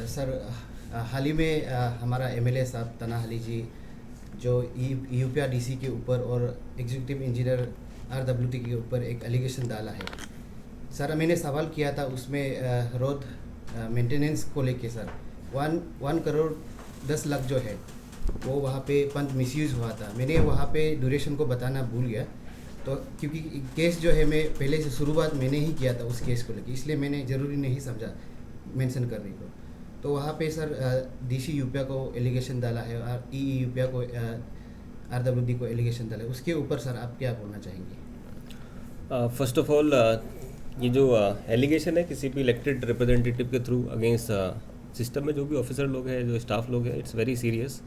Sir हाल ही में हमारा MLA साहब तनाहली जी जो यूपीआरडीसी के ऊपर और एग्जीक्यूटिव इंजीनियर आरडब्ल्यूटी के ऊपर एक एलिगेशन डाला है। सर मैंने सवाल किया था उसमें रोड मेंटेनेंस को लेके सर 1 करोड़ 10 लाख जो है वो वहाँ पे फंड मिसयूज़ हुआ था। मैंने वहाँ पे ड्यूरेशन को बताना भूल गया, तो क्योंकि केस जो है मैं पहले से शुरुआत मैंने ही किया था उस केस को लेके, इसलिए मैंने ज़रूरी नहीं समझा मेंशन करने को। तो वहाँ पे सर डीसी यूपीआ को एलिगेशन डाला है और ई यूपीआ को आरडब्ल्यूडी को एलिगेशन डाला है, उसके ऊपर सर आप क्या बोलना चाहेंगे? फर्स्ट ऑफ ऑल ये जो एलिगेशन है किसी भी इलेक्टेड रिप्रेजेंटेटिव के थ्रू अगेंस्ट सिस्टम में जो भी ऑफिसर लोग हैं, जो स्टाफ लोग हैं, इट्स वेरी सीरियस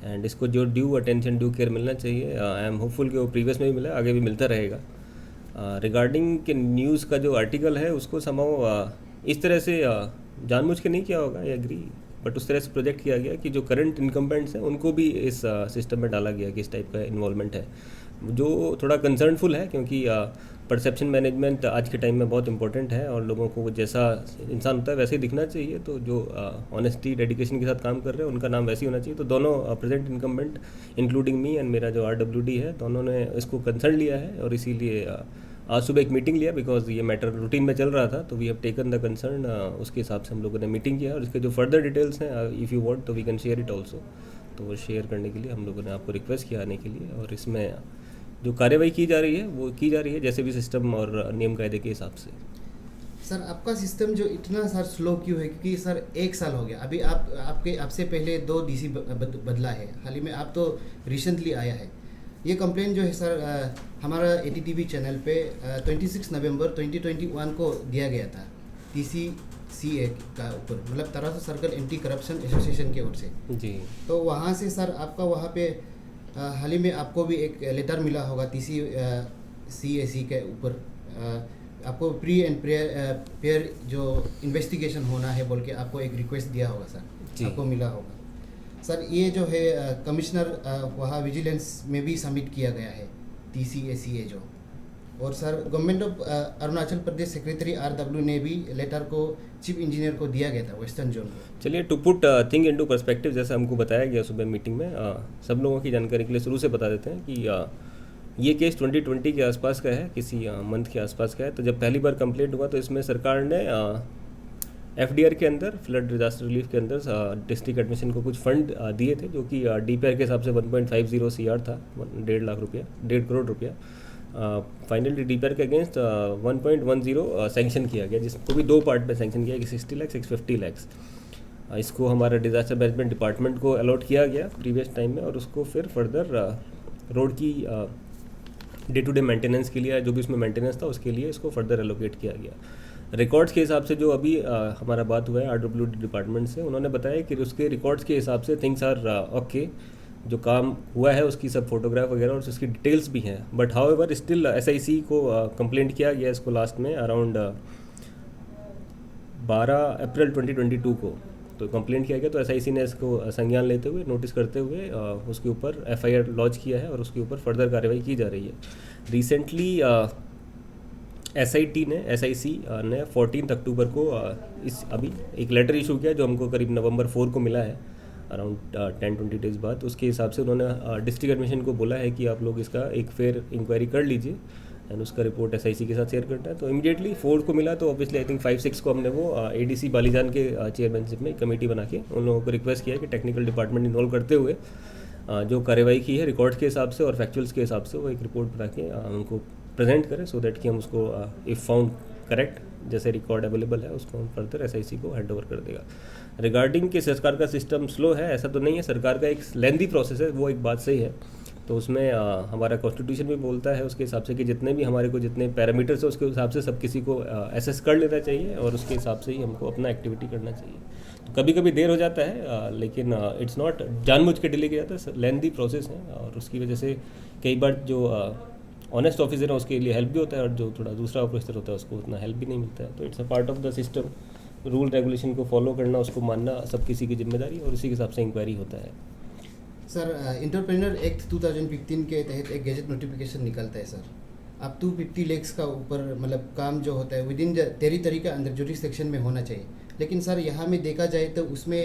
एंड इसको जो ड्यू अटेंशन ड्यू केयर मिलना चाहिए। आई एम होपफुल कि वो प्रीवियस में भी मिला, आगे भी मिलता रहेगा। रिगार्डिंग के न्यूज़ का जो आर्टिकल है उसको समाव इस तरह से जानबूझ के नहीं किया होगा, आई एग्री, बट उस तरह से प्रोजेक्ट किया गया कि जो करंट इनकम्बेंट्स हैं उनको भी इस सिस्टम में डाला गया कि इस टाइप का इन्वॉल्वमेंट है, जो थोड़ा कंसर्नफुल है क्योंकि परसेप्शन मैनेजमेंट आज के टाइम में बहुत इंपॉर्टेंट है और लोगों को जैसा इंसान होता है वैसे ही दिखना चाहिए। तो जो ऑनेस्टी डेडिकेशन के साथ काम कर रहे हैं उनका नाम वैसे ही होना चाहिए। तो दोनों present incumbent including me and मेरा जो आरडब्ल्यूडी है, दोनों ने इसको कंसर्न लिया है और इसीलिए आज सुबह एक मीटिंग लिया बिकॉज ये मैटर रूटीन में चल रहा था। तो we have taken the concern, उसके हिसाब से हम लोगों ने मीटिंग किया और इसके जो फर्दर डिटेल्स हैं इफ़ यू वांट तो we can share it also. तो वो शेयर करने के लिए हम लोगों ने आपको रिक्वेस्ट किया आने के लिए, और इसमें जो कार्यवाही की जा रही है वो की जा रही है जैसे भी सिस्टम और नियम कायदे के हिसाब से। सर आपका सिस्टम जो इतना सर स्लो क्यों है? क्योंकि सर 1 साल हो गया, अभी आपसे पहले 2 डीसी बदला है, हाल ही में आप तो रिसेंटली आया है। ये कंप्लेंट जो है सर हमारा एटीटीवी चैनल पे 26 नवंबर 2021 को दिया गया था TCCA का ऊपर, मतलब Teressa circle anti corruption association की ओर से जी। तो वहाँ से सर आपका वहाँ पे हाल ही में आपको भी एक लेटर मिला होगा TCCAC के ऊपर, आपको प्री एंड पेयर जो इन्वेस्टिगेशन होना है बोल के आपको एक रिक्वेस्ट दिया होगा सर, आपको मिला होगा सर। ये जो है कमिश्नर वहाँ विजिलेंस में भी सबमिट किया गया है TCACA जो, और sir government of Arunachal Pradesh secretary RW ने भी लेटर को चीफ इंजीनियर को दिया गया था वेस्टर्न जोन को। चलिए, to put thing into perspective, जैसा हमको बताया गया सुबह मीटिंग में, सब लोगों की जानकारी के लिए शुरू से बता देते हैं कि ये केस 2020 के आसपास का है, किसी मंथ के आसपास का है। तो जब पहली बार कंप्लेंट हुआ तो इसमें सरकार ने FDR के अंदर, फ्लड डिजास्टर रिलीफ के अंदर डिस्ट्रिक्ट एडमिशन को कुछ फंड दिए थे, जो कि DPR के हिसाब से 1.50 CR था, 1.5 करोड़ रुपया। फाइनली DPR के अगेंस्ट 1.10 सैंक्शन किया गया, जिसको भी 2 पार्ट में सैंक्शन किया, 60 लाख 50 लाख। इसको हमारा डिजास्टर मैनेजमेंट डिपार्टमेंट को अलॉट किया गया प्रीवियस टाइम में, और उसको फिर फर्दर रोड की डे टू डे मेंटेनेंस के लिए, जो भी उसमें मेंटेनेंस था उसके लिए इसको फर्दर एलोकेट किया गया। रिकॉर्ड्स के हिसाब से जो अभी हमारा बात हुआ है RWD डिपार्टमेंट से, उन्होंने बताया कि उसके रिकॉर्ड्स के हिसाब से थिंग्स आर ओके, जो काम हुआ है उसकी सब फोटोग्राफ वगैरह और उसकी डिटेल्स भी हैं। बट हाउएवर स्टिल SIC को कंप्लेंट किया गया इसको लास्ट में अराउंड 12 अप्रैल 2022 को तो कंप्लेंट किया गया। तो SIC ने इसको संज्ञान लेते हुए, नोटिस करते हुए उसके ऊपर FIR लॉन्च किया है और उसके ऊपर फर्दर कार्रवाई की जा रही है। रिसेंटली SIC ने 14 अक्टूबर को इस अभी एक लेटर इशू किया जो हमको करीब नवंबर 4 को मिला है, अराउंड 10-20 डेज़ बाद। उसके हिसाब से उन्होंने डिस्ट्रिक्ट एडमिशन को बोला है कि आप लोग इसका एक फेयर इंक्वायरी कर लीजिए एंड उसका रिपोर्ट SIC के साथ शेयर करना है। तो इमीडिएटली 4 को मिला, तो ऑब्वियसली आई थिंक 5-6 को हमने वो ADC बालीजान के चेयरमैनशिप में कमेटी बना के उन लोगों को रिक्वेस्ट किया कि टेक्निकल डिपार्टमेंट इन्वॉल्व करते हुए जो कार्रवाई की है रिकॉर्ड्स के हिसाब से और फैक्चुअल्स के हिसाब से वो एक रिपोर्ट बना के उनको प्रेजेंट करें, सो दैट कि हम उसको इफ़ फाउंड करेक्ट, जैसे रिकॉर्ड अवेलेबल है उसको हम फर्दर SIC को हैंड ओवर कर देगा। रिगार्डिंग कि सरकार का सिस्टम स्लो है, ऐसा तो नहीं है, सरकार का एक लेंथी प्रोसेस है, वो एक बात सही है। तो उसमें हमारा कॉन्स्टिट्यूशन भी बोलता है उसके हिसाब से कि जितने भी हमारे को जितने पैरामीटर्स है उसके हिसाब से सब किसी को एसेस कर लेना चाहिए और उसके हिसाब से ही हमको अपना एक्टिविटी करना चाहिए। तो कभी कभी देर हो जाता है, लेकिन इट्स नॉट जानबूझ के डिले किया जाता है, लेंथी प्रोसेस है और उसकी वजह से कई बार जो ऑनेस्ट ऑफिसर है उसके लिए हेल्प भी होता है और जो थोड़ा दूसरा ऑफिसर होता है उसको उतना हेल्प भी नहीं मिलता है। तो it's a part of the system, rule regulation को फॉलो करना, उसको मानना सब किसी की जिम्मेदारी है और उसी के हिसाब से इंक्वायरी होता है। सर एंटरप्रेन्योर एक्ट 2015 के तहत एक गैजेट नोटिफिकेशन निकलता है सर, अप टू 50 लाख का ऊपर मतलब काम जो होता है विद इन टेरिटरी के अंदर जुरिस्डिक्शन में होना चाहिए, लेकिन सर यहाँ में देखा जाए तो उसमें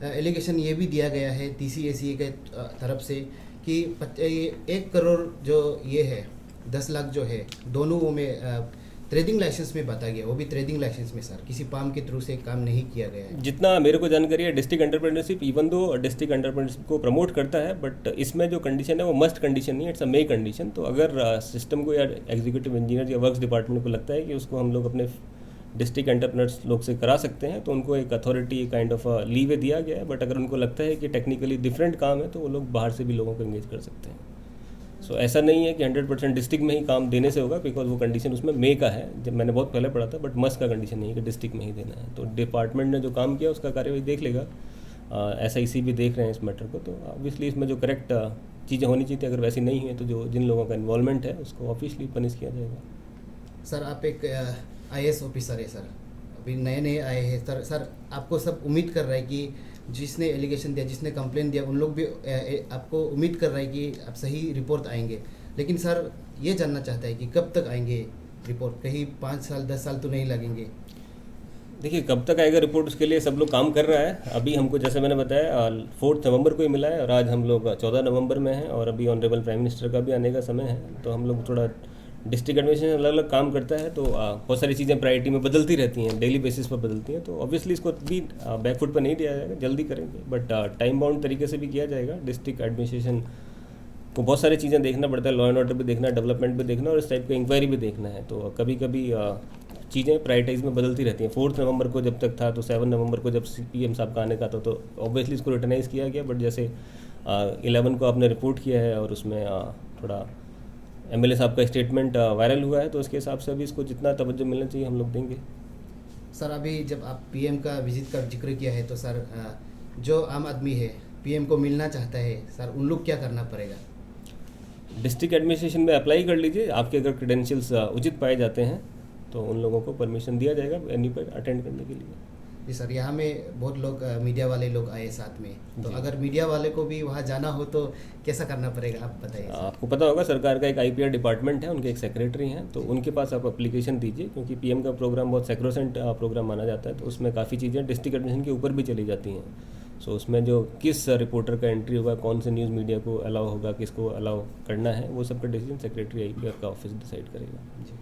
एलिगेशन ये भी दिया गया है TCACA के तरफ से कि 1 करोड़ जो ये है 10 लाख जो है दोनों वो में ट्रेडिंग लाइसेंस में बता गया, वो भी ट्रेडिंग लाइसेंस में सर, किसी पाम के थ्रू से काम नहीं किया गया है। जितना मेरे को जानकारी है district entrepreneurship even though district entrepreneurship को प्रमोट करता है, बट इसमें जो कंडीशन है वो मस्ट कंडीशन नहीं है, इट्स अ मे कंडीशन। तो अगर सिस्टम को या एग्जीक्यूटिव इंजीनियर या वर्क्स डिपार्टमेंट को लगता है कि उसको हम लोग अपने डिस्ट्रिक्ट एंटरप्रेन्योर्स लोग से करा सकते हैं तो उनको एक अथॉरिटी काइंड ऑफ लीवे दिया गया है। बट अगर उनको लगता है कि टेक्निकली डिफरेंट काम है तो वो लोग बाहर से भी लोगों को एंगेज कर सकते हैं। सो ऐसा नहीं है कि 100% डिस्ट्रिक्ट में ही काम देने से होगा, बिकॉज वो कंडीशन उसमें मे का है, जब मैंने बहुत पहले पढ़ा था, बट मस्ट का कंडीशन नहीं है कि डिस्ट्रिक्ट में ही देना है। तो डिपार्टमेंट ने जो काम किया उसका कार्यवाही देख लेगा, SIC भी देख रहे हैं इस मैटर को। तो ऑब्वियसली इसमें जो करेक्ट चीज़ें होनी चाहिए, अगर वैसी नहीं है तो जो जिन लोगों का इन्वॉल्वमेंट है उसको ऑफिशियली पनिश किया जाएगा। सर आप एक IAS ऑफिसर है सर, अभी नए नए आए हैं सर। सर आपको सब उम्मीद कर रहा है कि जिसने एलिगेशन दिया, जिसने कंप्लेन दिया, उन लोग भी आपको उम्मीद कर रहा है कि आप सही रिपोर्ट आएंगे। लेकिन सर ये जानना चाहता है कि कब तक आएंगे रिपोर्ट, कहीं 5 साल 10 साल तो नहीं लगेंगे? देखिए कब तक आएगा रिपोर्ट, उसके लिए सब लोग काम कर रहा है। अभी हमको जैसे मैंने बताया 4 नवंबर को ही मिला है और आज हम लोग 14 नवंबर में हैं और अभी ऑनरेबल प्राइम मिनिस्टर का भी आने का समय है। तो हम लोग थोड़ा डिस्ट्रिक्ट एडमिनिस्ट्रेशन अलग अलग काम करता है, तो बहुत सारी चीज़ें प्रायोरिटी में बदलती रहती हैं, डेली बेसिस पर बदलती हैं। तो ऑब्वियसली इसको भी बैकफुट पर नहीं दिया जाएगा, जल्दी करेंगे, बट टाइम बाउंड तरीके से भी किया जाएगा। डिस्ट्रिक्ट एडमिनिस्ट्रेशन को बहुत सारी चीज़ें देखना पड़ता है, लॉ एंड ऑर्डर भी देखना है, डेवलपमेंट भी देखना और इस टाइप का इंक्वायरी भी देखना है। तो कभी कभी चीज़ें प्रायोरिटाइज में बदलती रहती हैं। 4 नवंबर को जब तक था तो 7 नवंबर को जब PM साहब का आने का था तो ऑब्वियसली इसको रिटर्नाइज़ किया गया। बट जैसे 11 को आपने रिपोर्ट किया है और उसमें थोड़ा MLA साहब का स्टेटमेंट वायरल हुआ है, तो उसके हिसाब से अभी इसको जितना तवज्जो मिलना चाहिए हम लोग देंगे। सर अभी जब आप PM का विजिट का जिक्र किया है तो सर जो आम आदमी है PM को मिलना चाहता है सर, उन लोग क्या करना पड़ेगा? डिस्ट्रिक्ट एडमिनिस्ट्रेशन में अप्लाई कर लीजिए, आपके अगर क्रेडेंशियल्स उचित पाए जाते हैं तो उन लोगों को परमिशन दिया जाएगा वेन्यू पर अटेंड करने के लिए। जी सर, यहाँ में बहुत लोग मीडिया वाले लोग आए साथ में, तो अगर मीडिया वाले को भी वहाँ जाना हो तो कैसा करना पड़ेगा, आप बताइए। आपको पता होगा सरकार का एक IPR डिपार्टमेंट है, उनके एक सेक्रेटरी हैं, तो उनके पास आप एप्लीकेशन दीजिए, क्योंकि PM का प्रोग्राम बहुत सेक्रोसेंट प्रोग्राम माना जाता है। तो उसमें काफ़ी चीज़ें डिस्ट्रिक्ट एडमिनिस्ट्रेशन के ऊपर भी चली जाती हैं। सो उसमें जो किस रिपोर्टर का एंट्री होगा, कौन से न्यूज़ मीडिया को अलाउ होगा, किसको अलाउ करना है, वो सब का डिसीजन सेक्रेटरी IPR का ऑफिस डिसाइड करेगा। जी।